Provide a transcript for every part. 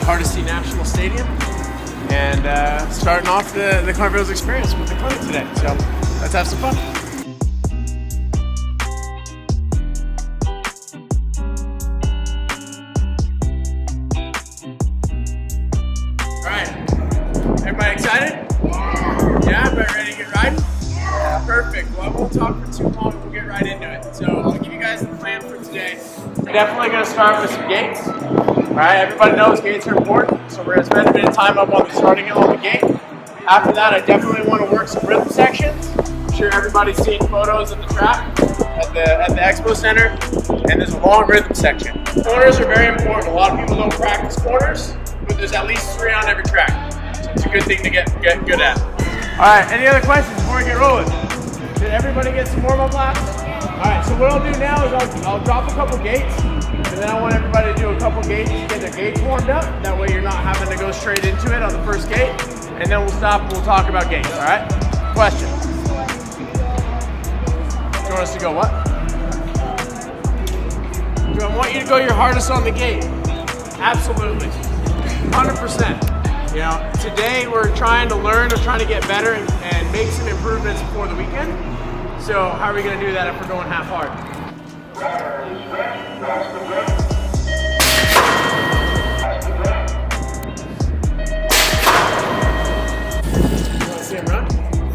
Hardesty National Stadium and starting off the Carnivals experience with the clinic today. So let's have some fun. All right, everybody excited? Yeah, everybody ready to get riding? Yeah. Perfect. Well, I won't talk for too long. We'll get right into it. So I'll give you guys the plan for today. We're definitely going to start with some gates. All right, everybody knows gates are important, so we're going to spend a bit of time up on starting it on the gate. After that, I definitely want to work some rhythm sections. I'm sure everybody's seen photos of the track at the Expo Center, and there's a long rhythm section. Corners are very important. A lot of people don't practice corners, but there's at least 3 on every track. So it's a good thing to get good at. All right, any other questions before we get rolling? Did everybody get some warm-up laps? All right, so what I'll do now is I'll drop a couple gates, and then I want everybody to do a couple gates to get their gates warmed up. That way you're not having to go straight into it on the first gate, and then we'll stop and we'll talk about gates, all right? Question? You want us to go what? Do I want you to go your hardest on the gate? Absolutely, 100%. You know, today we're trying to learn, we're trying to get better and make some improvements before the weekend. So how are we going to do that if we're going half hard? You want to see him run?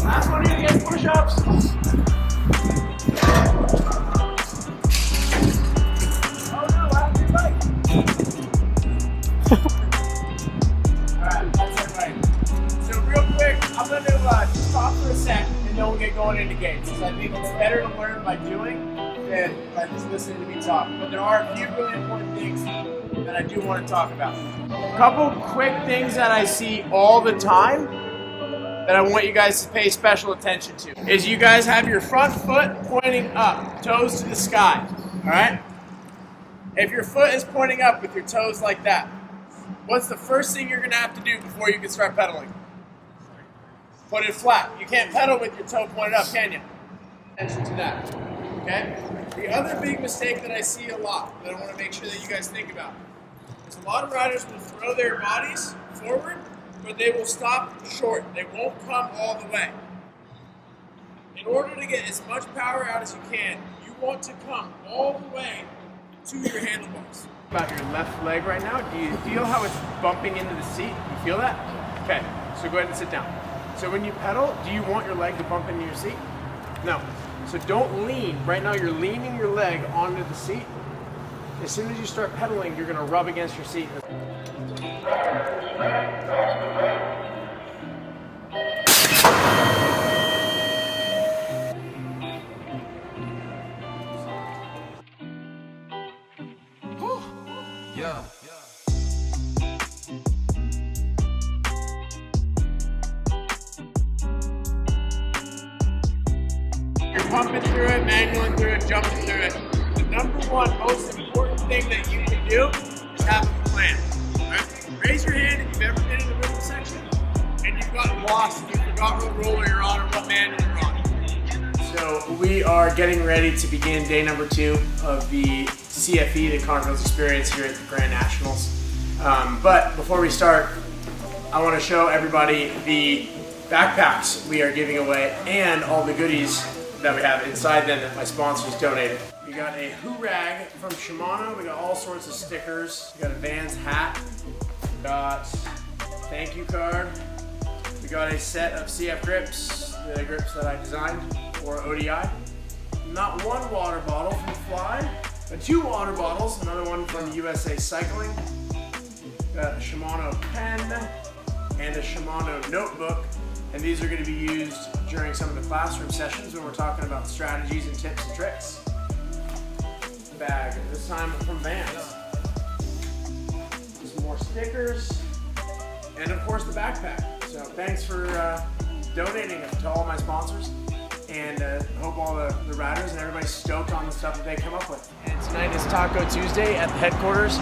Last one here to get push-ups. Oh no, what happened to your bike? Alright, that's it right. So real quick, I'm going to just talk for a sec and then we'll get going into gates. Because I think it's better to learn by doing than by just listening to me talk. But there are a few really important things that I do want to talk about. A couple quick things that I see all the time that I want you guys to pay special attention to is you guys have your front foot pointing up, toes to the sky, all right? If your foot is pointing up with your toes like that, what's the first thing you're gonna have to do before you can start pedaling? Put it flat. You can't pedal with your toe pointed up, can you? Attention to that, okay? The other big mistake that I see a lot that I wanna make sure that you guys think about is a lot of riders will throw their bodies forward, but they will stop short. They won't come all the way. In order to get as much power out as you can, you want to come all the way to your handlebars. About your left leg right now, do you feel how it's bumping into the seat? You feel that? Okay, so go ahead and sit down. So when you pedal, do you want your leg to bump into your seat? No. So don't lean. Right now you're leaning your leg onto the seat. As soon as you start pedaling, you're gonna rub against your seat. Yeah. You're pumping through it, manualing through it, jumping through it. The number one most important thing that you can do is have a plan. Right? Raise your hand if you've ever been in the rhythm section and you've gotten lost and you forgot what roller you're on or what manual you're on. So we are getting ready to begin day number 2 of the CFE, the Carnivals experience here at the Grand Nationals. But before we start, I want to show everybody the backpacks we are giving away and all the goodies that we have inside them that my sponsors donated. We got a Hoorag from Shimano. We got all sorts of stickers. We got a Vans hat. We got thank you card. We got a set of CF grips, the grips that I designed for ODI. Not one water bottle from Fly, but 2 water bottles. Another one from USA Cycling. Got a Shimano pen and a Shimano notebook. And these are going to be used during some of the classroom sessions when we're talking about strategies and tips and tricks. Bag, this time from Vans. Some more stickers, and of course the backpack. So thanks for donating it to all my sponsors, and hope all the riders and everybody's stoked on the stuff that they come up with. And tonight is Taco Tuesday at the headquarters.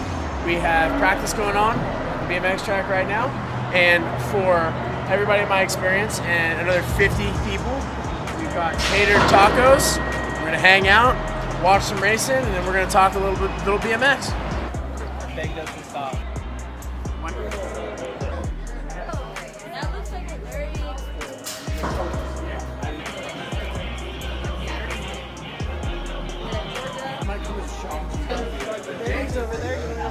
We have practice going on at the BMX track right now, and for everybody in my experience and another 50 people, we've got catered tacos. We're gonna hang out, watch some racing, and then we're gonna talk a little BMX. Beg doesn't stop. When That looks like a very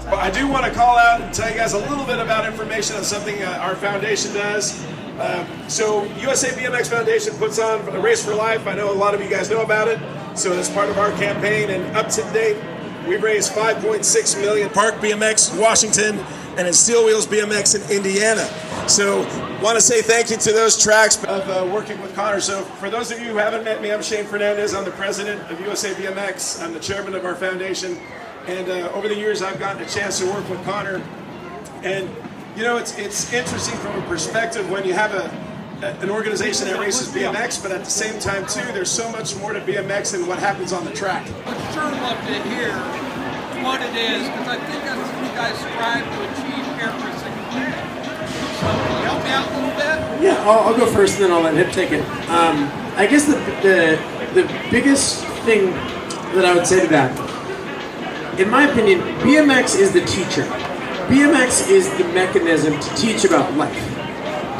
Well, I do want to call out and tell you guys a little bit about information on something our foundation does. So USA BMX Foundation puts on a Race for Life. I know a lot of you guys know about it. So that's part of our campaign, and up to date, we've raised $5.6 million. Park BMX in Washington and in Steel Wheels BMX in Indiana. So want to say thank you to those tracks of working with Connor. So for those of you who haven't met me, I'm Shane Fernandez. I'm the president of USA BMX. I'm the chairman of our foundation. And over the years, I've gotten a chance to work with Connor. And, you know, it's interesting from a perspective when you have an organization that races BMX, but at the same time, too, there's so much more to BMX than what happens on the track. I'd sure love to hear what it is, because I think that's what you guys strive to achieve every single day. So can you help me out a little bit? Yeah, I'll go first, and then I'll let him take it. I guess the biggest thing that I would say to that, in my opinion, BMX is the teacher. BMX is the mechanism to teach about life.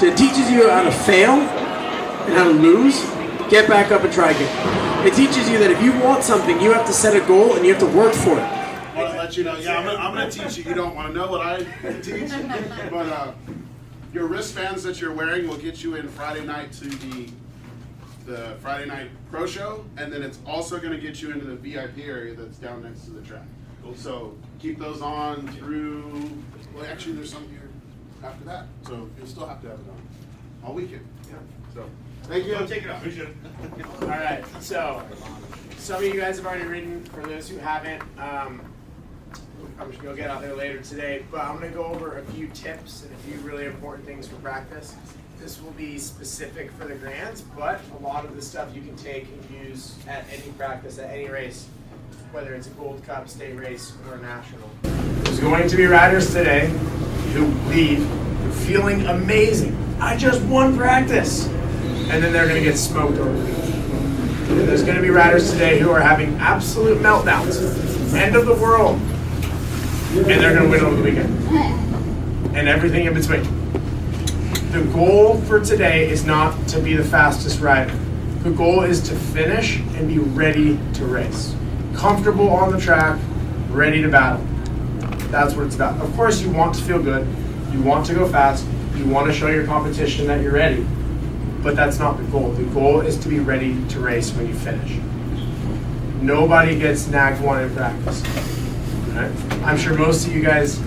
It teaches you how to fail and how to lose, get back up and try again. It teaches you that if you want something, you have to set a goal and you have to work for it. I want to let you know, yeah, I'm going to teach you. You don't want to know what I teach, but your wristbands that you're wearing will get you in Friday night to the Friday night pro show, and then it's also going to get you into the VIP area that's down next to the track. So keep those on through, well, actually there's some here after that, so you'll still have to have it on all weekend. Yeah. So thank you. Take it off. All right, so some of you guys have already ridden. For those who haven't, I'm just gonna get out there later today, but I'm gonna go over a few tips and a few really important things for practice. This will be specific for the Grands, but a lot of the stuff you can take and use at any practice, at any race, whether it's a Gold Cup, state race, or a national. There's going to be riders today who leave feeling amazing. I just won practice. And then they're going to get smoked over the weekend. There's going to be riders today who are having absolute meltdowns. End of the world. And they're going to win over the weekend. And everything in between. The goal for today is not to be the fastest rider. The goal is to finish and be ready to race. Comfortable on the track, ready to battle. That's what it's about. Of course, you want to feel good. You want to go fast. You want to show your competition that you're ready. But that's not the goal. The goal is to be ready to race when you finish. Nobody gets nagged one in practice. Right? I'm sure most of you guys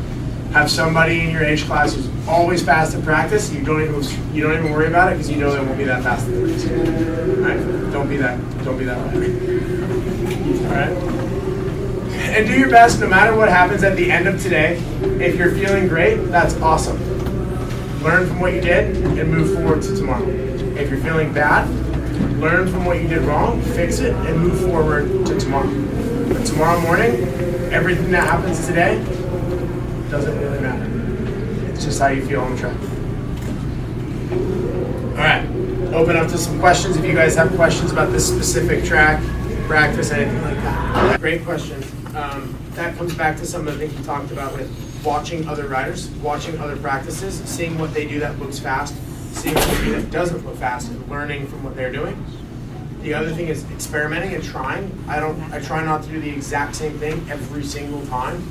have somebody in your age class who's always fast at practice. You don't even worry about it because you know they won't be that fast at the race. Right? Don't be that way. All right? And do your best no matter what happens at the end of today. If you're feeling great, that's awesome. Learn from what you did and move forward to tomorrow. If you're feeling bad, learn from what you did wrong, fix it, and move forward to tomorrow. But tomorrow morning, everything that happens today doesn't really matter. It's just how you feel on the track. All right, open up to some questions. If you guys have questions about this specific track, practice, anything like that. Great question. That comes back to some of the things we talked about with watching other riders, watching other practices, seeing what they do that looks fast, seeing what they do that doesn't look fast, and learning from what they're doing. The other thing is experimenting and trying. I try not to do the exact same thing every single time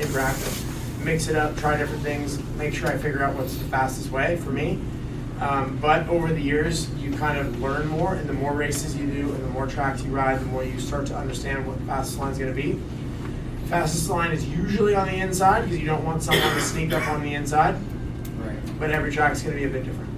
in practice. Mix it up, try different things, make sure I figure out what's the fastest way for me. But over the years, you kind of learn more, and the more races you do and the more tracks you ride, the more you start to understand what the fastest line is going to be. Fastest line is usually on the inside because you don't want someone to sneak up on the inside. Right. But every track is going to be a bit different.